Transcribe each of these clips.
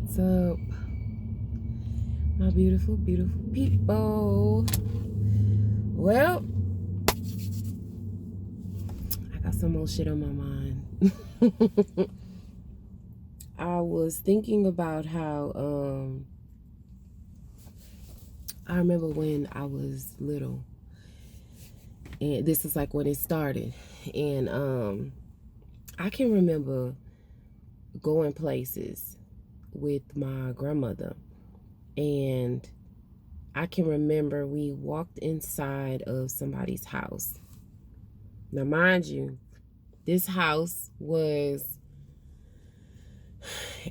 What's up, my beautiful, beautiful people? Well, I got some more shit on my mind. I was thinking about how I remember when I was little, and this is like when it started, and I can remember going places with my grandmother, and I can remember we walked inside of somebody's house. Now, mind you, this house was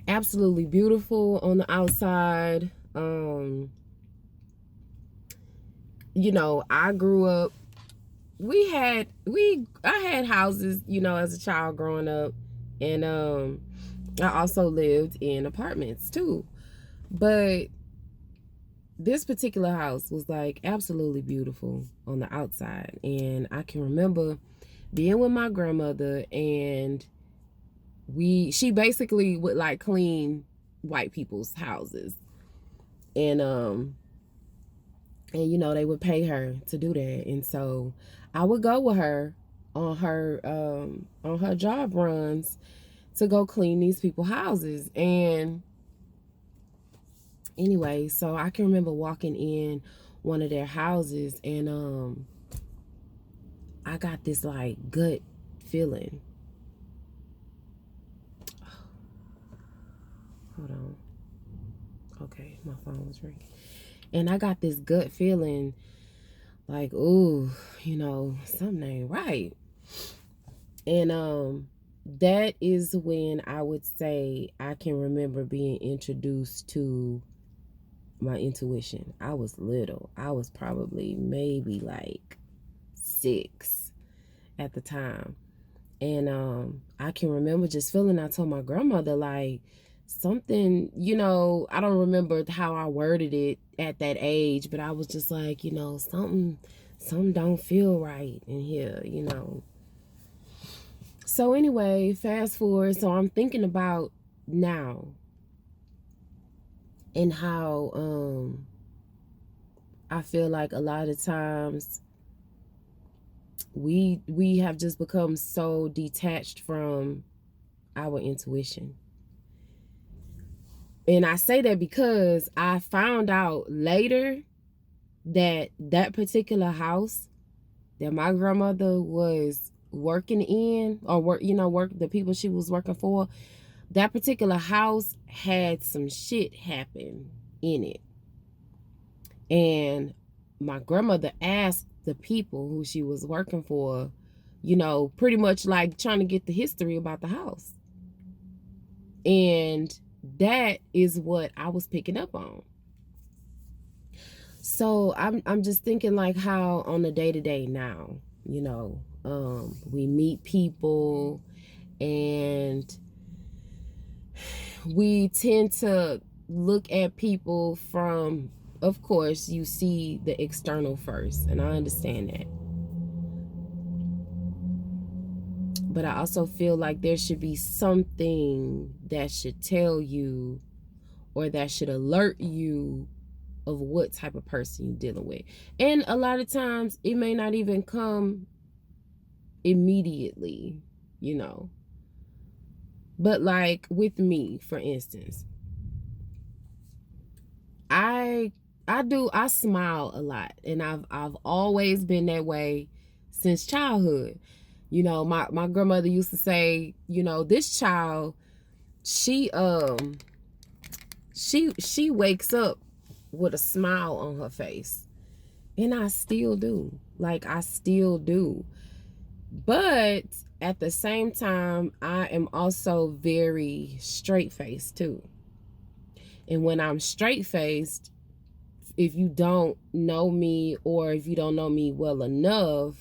absolutely beautiful on the outside. I grew up, I had houses, as a child growing up, and I also lived in apartments too. But this particular house was like absolutely beautiful on the outside, and I can remember being with my grandmother, and she basically would like clean white people's houses, and they would pay her to do that, and so I would go with her on her job runs to go clean these people's houses. And anyway, so I can remember walking in one of their houses, and I got this like gut feeling. Hold on. Okay, my phone was ringing. And I got this gut feeling like, ooh, something ain't right. And that is when I would say I can remember being introduced to my intuition. I was little. I was probably maybe like 6 at the time. And I can remember just feeling, I told my grandmother, like, something, I don't remember how I worded it at that age, but I was just like, something don't feel right in here. So anyway, fast forward. So I'm thinking about now and how I feel like a lot of times we have just become so detached from our intuition. And I say that because I found out later that that particular house that my grandmother was working in, or work the people she was working for, that particular house had some shit happen in it. And my grandmother asked the people who she was working for, pretty much like trying to get the history about the house. And that is what I was picking up on. So I'm just thinking like how on the day-to-day now, we meet people and we tend to look at people from, of course, you see the external first, and I understand that. But I also feel like there should be something that should tell you, or that should alert you of what type of person you're dealing with. And a lot of times it may not even come immediately, But like with me, for instance, I smile a lot, and I've always been that way since childhood. My grandmother used to say, this child, she she wakes up with a smile on her face. And I still do. Like, I still do. But at the same time, I am also very straight-faced too. And when I'm straight-faced, if you don't know me, or if you don't know me well enough,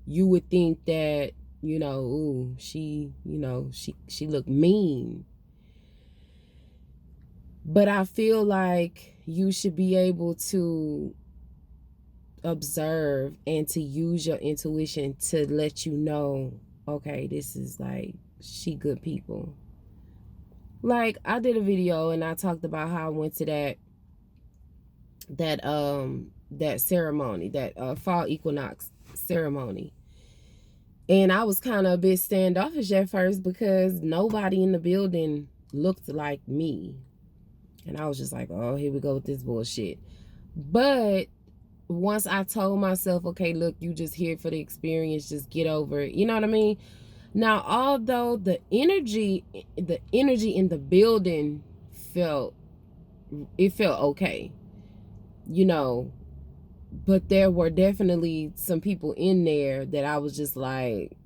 you would think that, ooh, she look mean. But I feel like you should be able to observe and to use your intuition to let you know, okay, this is like, she good people. Like, I did a video and I talked about how I went to that ceremony, that fall equinox ceremony. And I was kind of a bit standoffish at first because nobody in the building looked like me. And I was just like, oh, here we go with this bullshit. But once I told myself, okay, look, you just here for the experience, just get over it. You know what I mean? Now, although the energy in the building felt okay, you know, but there were definitely some people in there that I was just like,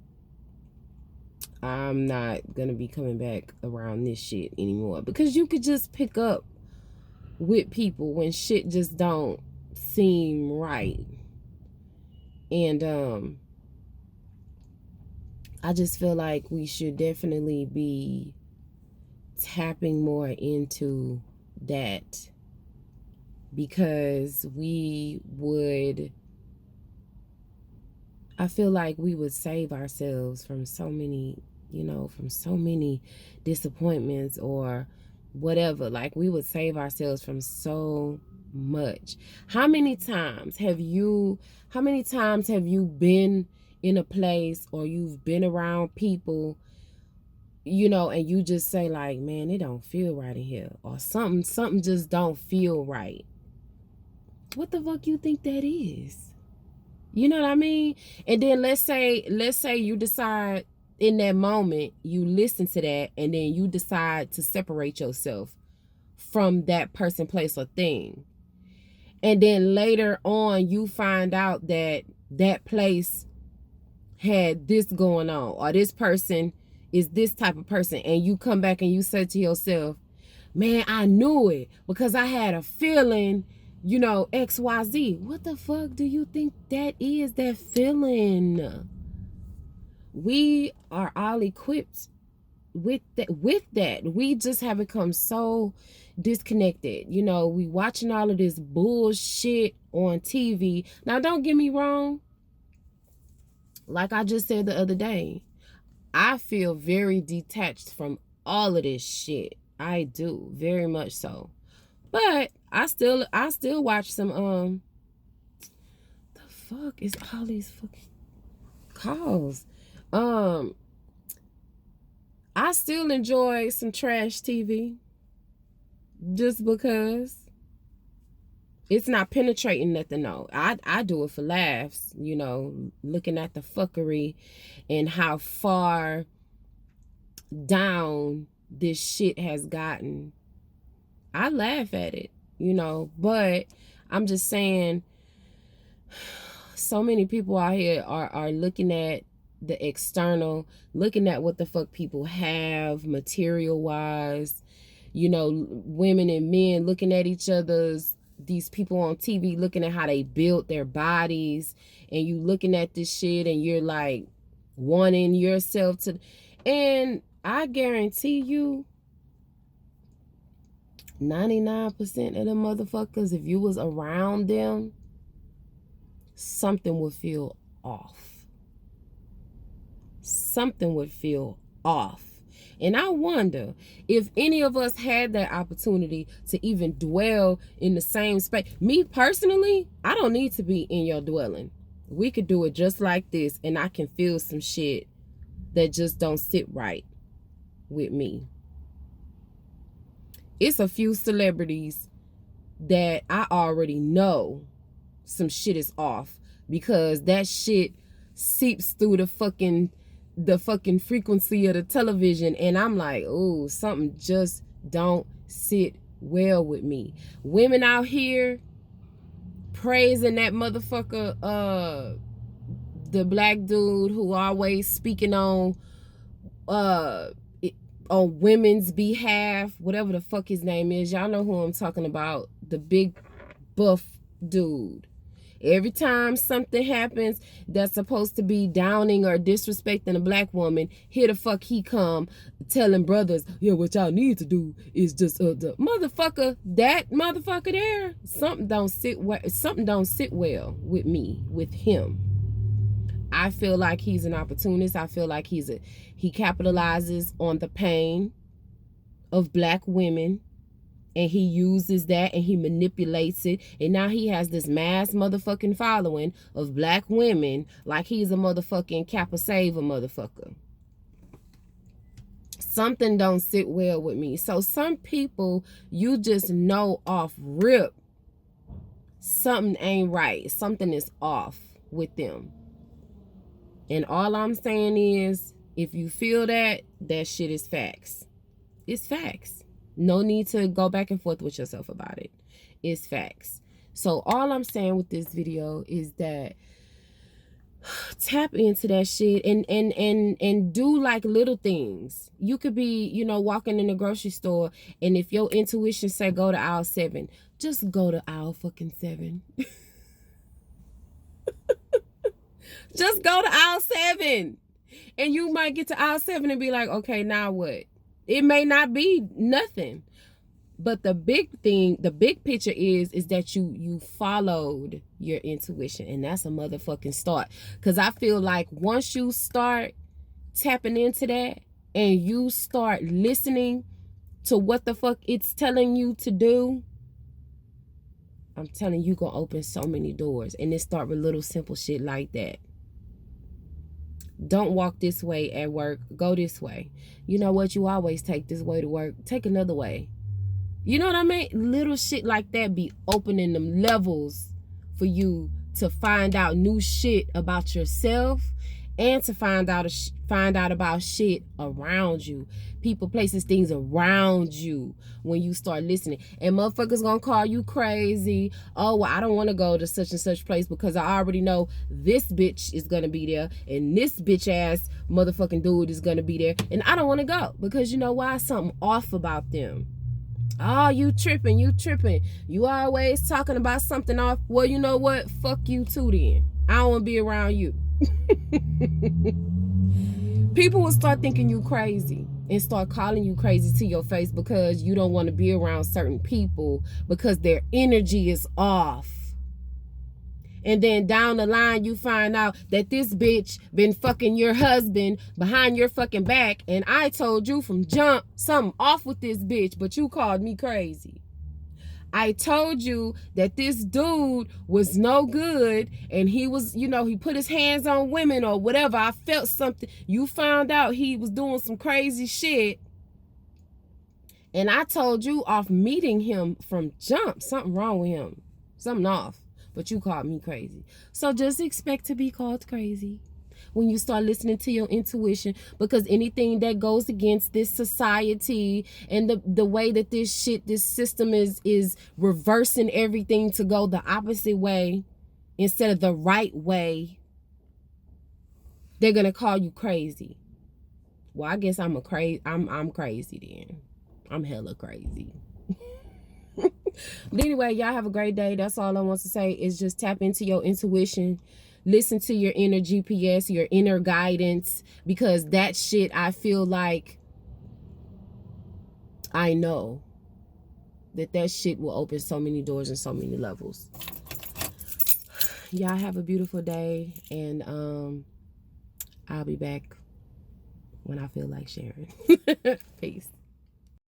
I'm not gonna be coming back around this shit anymore, because you could just pick up with people when shit just don't seem right. And I just feel like we should definitely be tapping more into that, because I feel like we would save ourselves from so many, from so many disappointments or whatever. Like, we would save ourselves from so much. How many times have you been in a place, or you've been around people, and you just say like, man, it don't feel right in here, or something just don't feel right? What the fuck you think that is? You know what I mean? And then let's say you decide in that moment, you listen to that, and then you decide to separate yourself from that person, place, or thing. And then later on, you find out that that place had this going on, or this person is this type of person. And you come back and you say to yourself, man, I knew it because I had a feeling, XYZ. What the fuck do you think that is, that feeling? We are all equipped with that. We just have become so disconnected. We watching all of this bullshit on TV. Now, don't get me wrong. Like I just said the other day, I feel very detached from all of this shit. I do, very much so. But I still watch some the fuck is all these fucking calls. I still enjoy some trash TV just because it's not penetrating nothing. No, I do it for laughs, looking at the fuckery and how far down this shit has gotten. I laugh at it, but I'm just saying, so many people out here are looking at the external, looking at what the fuck people have material wise, women and men looking at each other's, these people on TV looking at how they built their bodies, and you looking at this shit and you're like wanting yourself to, and I guarantee you 99% of the motherfuckers, if you was around them, something would feel off. Something would feel off. And I wonder if any of us had that opportunity to even dwell in the same space. Me personally, I don't need to be in your dwelling. We could do it just like this, and I can feel some shit that just don't sit right with me. It's a few celebrities that I already know some shit is off, because that shit seeps through the fucking frequency of the television, and I'm like, oh, something just don't sit well with me. Women out here praising that motherfucker, the black dude who always speaking on women's behalf, whatever the fuck his name is. Y'all know who I'm talking about. The big buff dude. Every time something happens that's supposed to be downing or disrespecting a black woman, here the fuck he come telling brothers, yeah, what y'all need to do is just the motherfucker, that motherfucker there, something don't sit well with me, with him. I feel like he's an opportunist. I feel like he capitalizes on the pain of black women, and he uses that and he manipulates it, and now he has this mass motherfucking following of black women like he's a motherfucking Kappa Saver motherfucker. Something don't sit well with me. So some people, you just know off rip something ain't right. Something is off with them. And all I'm saying is, if you feel that shit is facts. It's facts. No need to go back and forth with yourself about it. It's facts. So all I'm saying with this video is that tap into that shit and do like little things. You could be, you know, walking in the grocery store, and if your intuition say go to aisle 7, just go to aisle fucking 7. Just go to aisle 7. And you might get to aisle 7 and be like, okay, now what? It may not be nothing. But the big thing, the big picture is that you followed your intuition, and that's a motherfucking start. Because I feel like once you start tapping into that and you start listening to what the fuck it's telling you to do, I'm telling you, gonna open so many doors. And it start with little simple shit like that. Don't walk this way at work. Go this way. You know what? You always take this way to work. Take another way. You know what I mean? Little shit like that be opening them levels for you to find out new shit about yourself, and to find out about shit around you. People, places, things around you when you start listening. And motherfuckers gonna call you crazy. Oh, well, I don't want to go to such and such place because I already know this bitch is gonna be there, and this bitch ass motherfucking dude is gonna be there, and I don't want to go because you know why? Something off about them. Oh, you tripping. You always talking about something off. Well, you know what? Fuck you too then. I don't want to be around you. People will start thinking you crazy and start calling you crazy to your face because you don't want to be around certain people because their energy is off. And then down the line, you find out that this bitch been fucking your husband behind your fucking back. And I told you from jump something off with this bitch, but you called me crazy. I told you that this dude was no good and he was, you know, he put his hands on women or whatever. I felt something. You found out he was doing some crazy shit. And I told you off meeting him from jump, something wrong with him. Something off. But you called me crazy. So just expect to be called crazy when you start listening to your intuition, because anything that goes against this society and the way that this system is reversing everything to go the opposite way instead of the right way, they're gonna call you crazy. Well, I guess I'm crazy then. I'm hella crazy. But anyway, y'all have a great day. That's all I want to say is just tap into your intuition. Listen to your inner GPS, your inner guidance, because that shit, I feel like I know that shit will open so many doors and so many levels. Y'all have a beautiful day, and I'll be back when I feel like sharing. Peace.